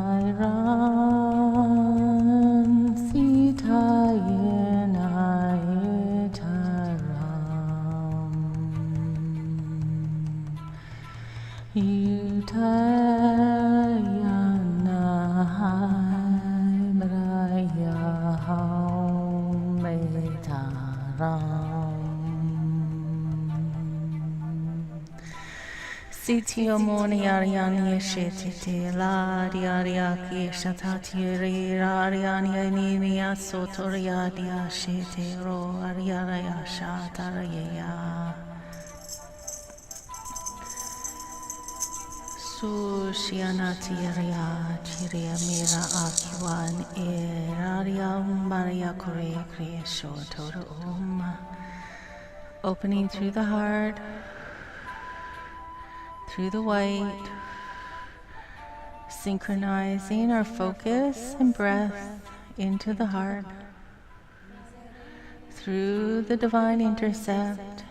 Unairan sitayenayetaram Utayanahai brayaham metaram Sitio moni ariani shetite la diariaki shatati ariani aninia sotoria dia shete ro ariaraya shataraya Sushianati aria chiria mira akiwan eraria maria korea creation total opening through the heart, through the white, synchronizing our focus and breath into the heart, through the divine intercept,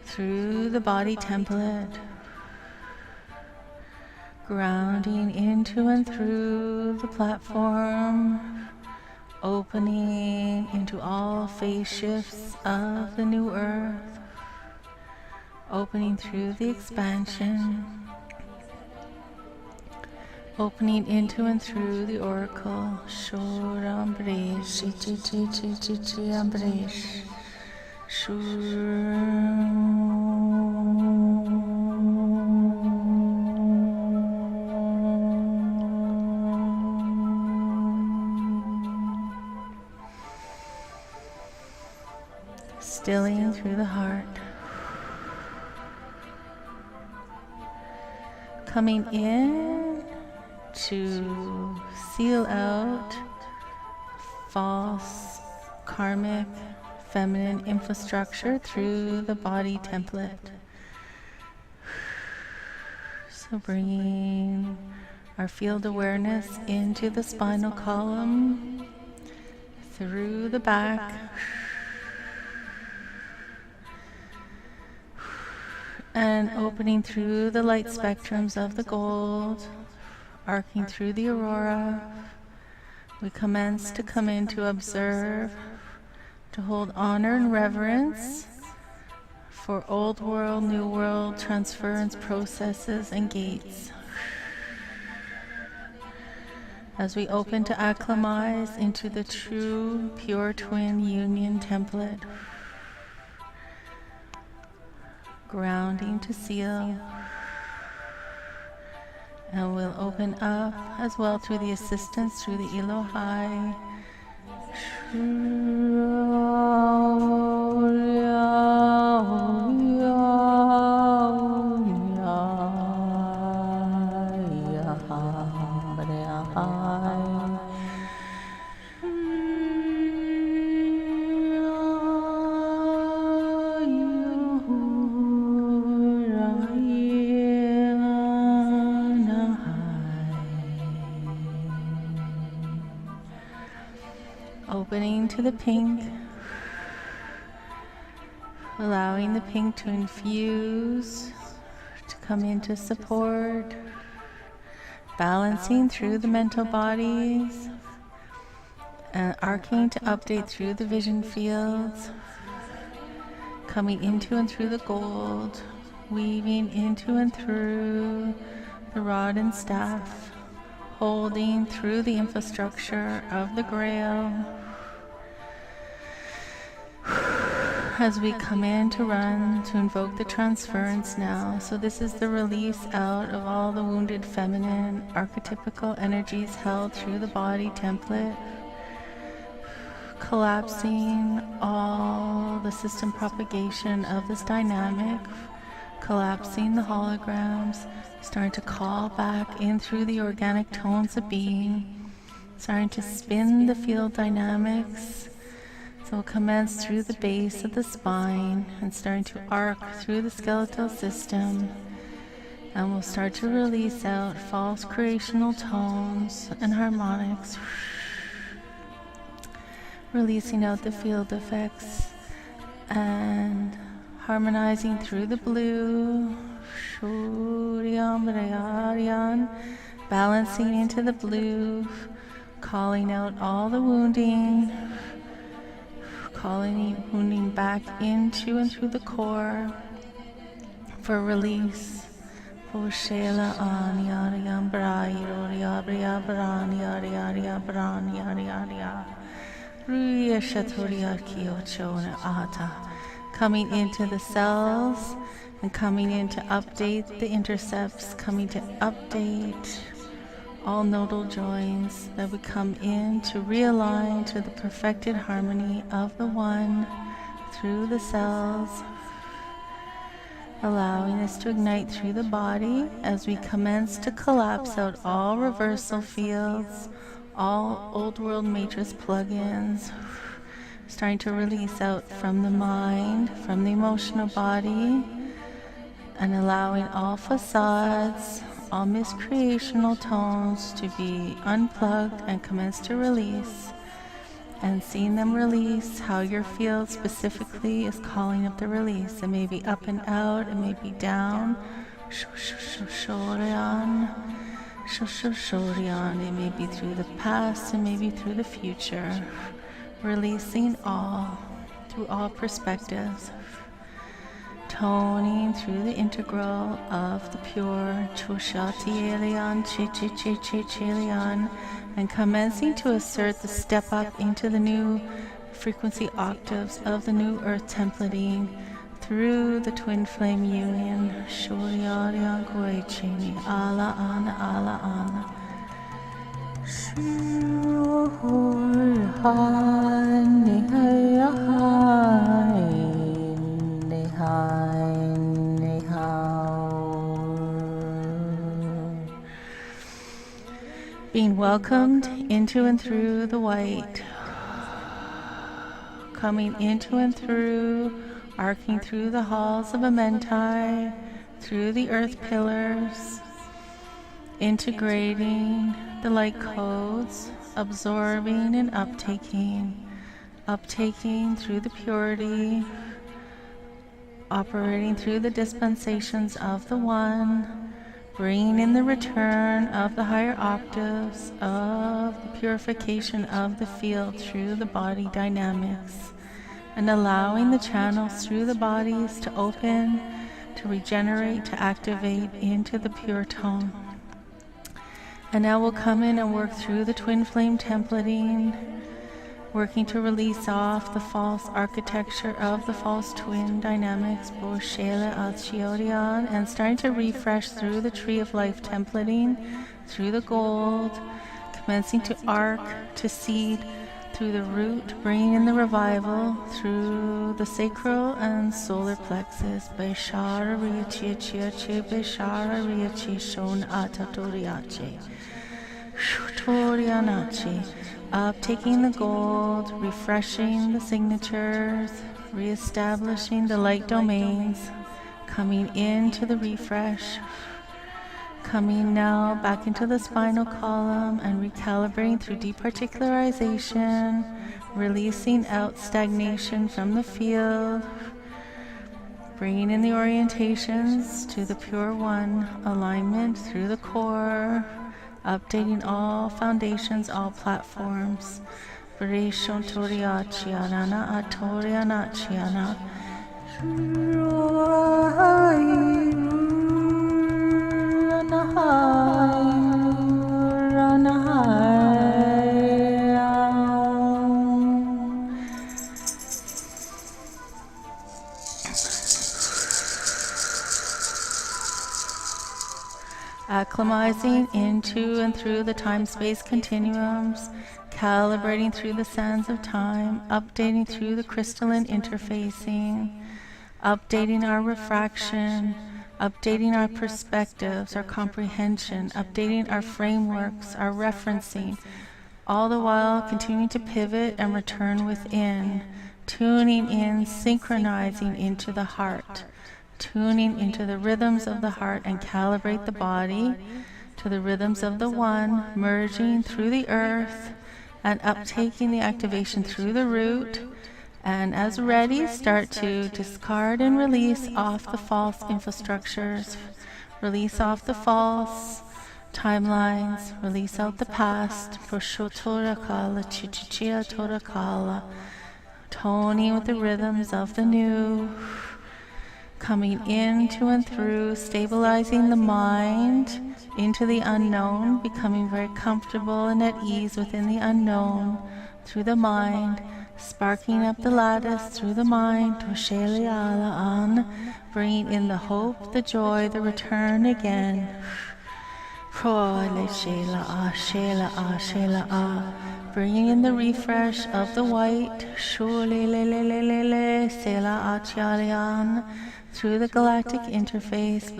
through the body template, grounding into and through the platform, opening into all phase shifts of the new earth, opening through the expansion, opening into and through the oracle. Shurambrish, Ambrish, stilling through the heart. Coming in to seal out false karmic feminine infrastructure through the body template. So bringing our field awareness into the spinal column, through the back, and opening through the light spectrums of the gold, arcing through the aurora. We commence to come in to observe, to hold honor and reverence for old world, new world transference processes and gates. As we open to acclimatize into the true pure twin union template, grounding to seal, and we'll open up as well through the assistance through the Elohai. Opening to the pink, allowing the pink to infuse, to come into support, balancing through the mental bodies, and arcing to update through the vision fields, coming into and through the gold, weaving into and through the rod and staff, holding through the infrastructure of the grail, as we come in to run, to invoke the transference now. So this is the release out of all the wounded feminine archetypical energies held through the body template, collapsing all the system propagation of this dynamic, collapsing the holograms, starting to call back in through the organic tones of being, starting to spin the field dynamics. So we'll commence through the base of the spine and starting to arc through the skeletal system, and we'll start to release out false creational tones and harmonics, releasing out the field effects and harmonizing through the blue, Shuryam Rayaryan, balancing into the blue, calling out all the wounding, calling wounding back into and through the core for release. Poshela Anyariyam Brayurya Branyarya Branyarya Ruya Shaturya Kyochona Ata, coming into the cells and coming in to update the intercepts, coming to update all nodal joins, that we come in to realign to the perfected harmony of the one through the cells, allowing us to ignite through the body as we commence to collapse out all reversal fields, all old world matrix plugins, starting to release out from the mind, from the emotional body, and allowing all facades, all miscreational tones to be unplugged and commence to release, and seeing them release, how your field specifically is calling up the release. It may be up and out, it may be down, shoryan, it may be through the past, it may be through the future, releasing all, through all perspectives, toning through the integral of the pure Chushati Elian, Chichilian, and commencing to assert the step up into the new frequency octaves of the new earth templating through the twin flame union. Shuriya Guichini, Ala Ana, Ala Ana. Being welcomed into and through the white, coming into and through, arcing through the halls of Amentai, through the earth pillars, integrating the light codes, absorbing and uptaking through the purity, operating through the dispensations of the one, bringing in the return of the higher octaves of the purification of the field through the body dynamics, and allowing the channels through the bodies to open, to regenerate, to activate into the pure tone. And now we'll come in and work through the twin flame templating, working to release off the false architecture of the false twin dynamics, Boshela Alchiorian, and starting to refresh through the tree of life templating, through the gold, commencing to arc, to seed, through the root, bringing in the revival, through the sacral and solar plexus, Beshara Riachi Chiachi, Beshara Riachi Shon Atatoriachi, Torianachi. Taking the gold, refreshing the signatures, reestablishing the light domains, coming into the refresh, coming now back into the spinal column and recalibrating through departicularization, releasing out stagnation from the field, bringing in the orientations to the pure one, alignment through the core, updating all foundations, all platforms. Varishon Toriachiana, Atorianachiana. Acclimatizing into and through the time-space continuums, calibrating through the sands of time, updating through the crystalline interfacing, updating our refraction, updating our perspectives, our comprehension, updating our frameworks, our referencing, all the while continuing to pivot and return within, tuning in, synchronizing into the heart, tuning into the rhythms of the heart, and calibrate the body to the rhythms of the one, merging through the earth and uptaking the activation through the root, And as ready, start to discard and release off the false infrastructures, release off the false timelines, release out the past. Pushotora kala, chichichia tora kala, toning with the rhythms of the new, coming into and through, stabilizing the mind into the unknown, becoming very comfortable and at ease within the unknown through the mind, sparking up the lattice through the mind, bringing in the hope, the joy, the return again. Bringing in the refresh of the white, through the galactic interface,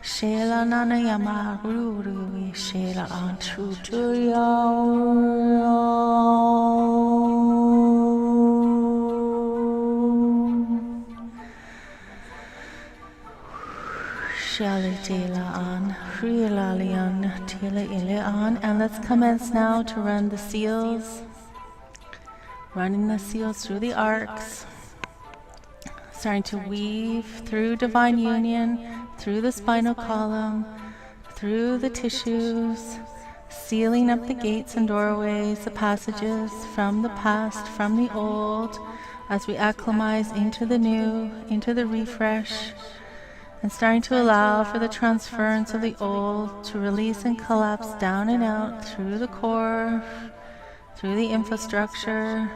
Shela Nana Yama Ruru, Shela Antutuya. And let's commence now to run the seals, running the seals through the arcs, starting to weave through divine union, through the spinal column, through the tissues, sealing up the gates and doorways, the passages from the past, from the old, as we acclimatize into the new, into the refresh, and starting to allow for the transference of the old to release and collapse down and out through the core, through the infrastructure,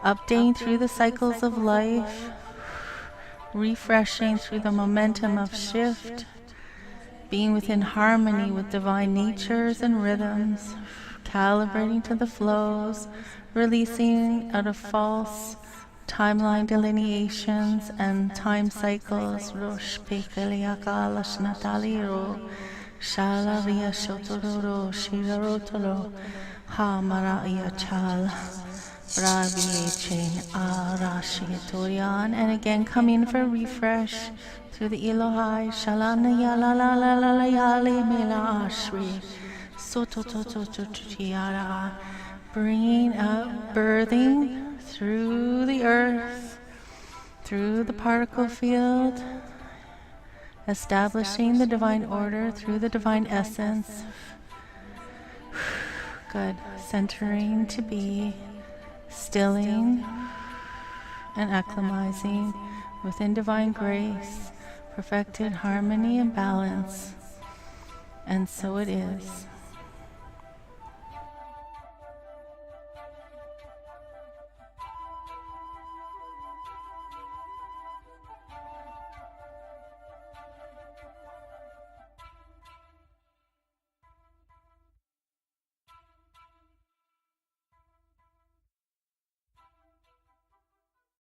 updating through the cycles of life, refreshing through the momentum of shift, being within harmony with divine natures and rhythms, calibrating to the flows, releasing out of false timeline delineations and time cycles. Rosh Pekaliakalash Nataliro, Shalaria Shotororo, Shirarotoro, Hamaraya Chal, Bravi Arashi Torian, and again coming for refresh through the Elohai, Shalana Yala la la la la Yali Mila Ashri, Sototototiara, bringing up, birthing through the earth, through the particle field, establishing the divine order through the divine essence. Good. Centering to be, stilling and acclimatizing within divine grace, perfected harmony and balance. And so it is.